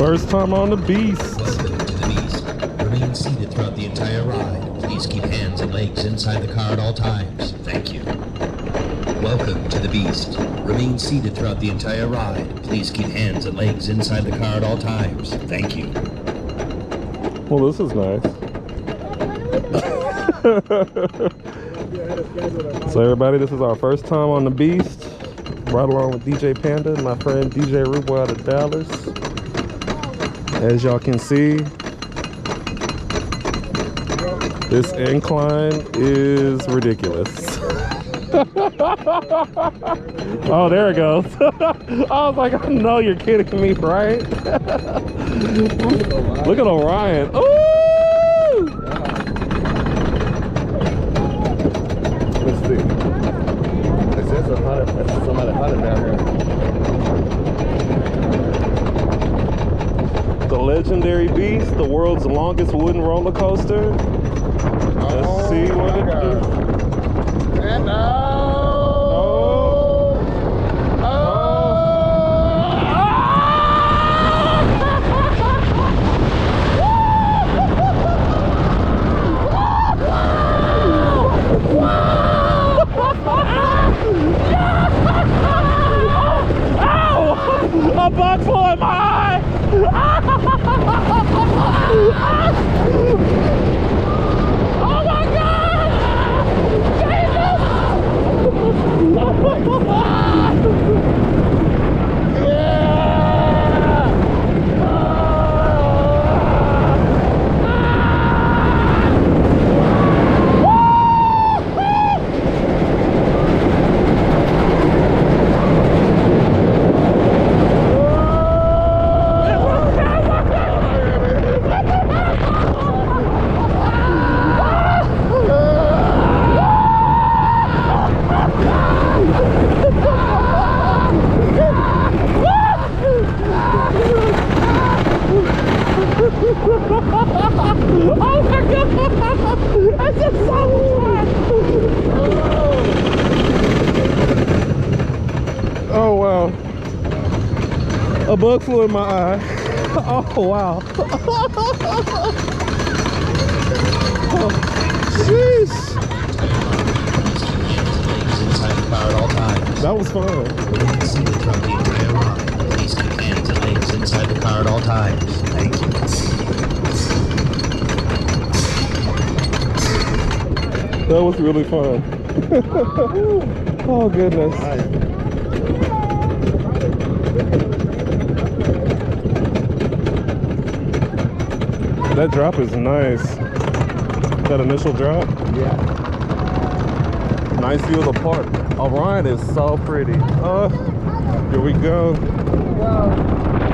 First time on the Beast. Welcome to the Beast. Remain seated throughout the entire ride. Please keep hands and legs inside the car at all times. Thank you. Welcome to the Beast. Remain seated throughout the entire ride. Please keep hands and legs inside the car at all times. Thank you. Well, this is nice. So everybody, this is our first time on the Beast. Right along with DJ Panda and my friend DJ Rubo out of Dallas. As y'all can see, this incline is ridiculous. Oh, there it goes. I was like, I know you're kidding me, right? Look at Orion. Ooh! Let's see. There's somebody hunted down here. The legendary Beast, the world's longest wooden roller coaster. Let's see what it is. And a bug flew in my eye! Oh my God! Oh my God! That's just so fun! Oh wow! A bug flew in my eye. Oh wow! Oh, jeez! Inside the car at all times. That was fun. Remain seated throughout the entire ride. Please keep hands and legs inside the car at all times. Thank you. That was really fun. Oh goodness. That drop is nice. That initial drop? yeah. Nice view of the park. Orion is so pretty. Here we go. Wow.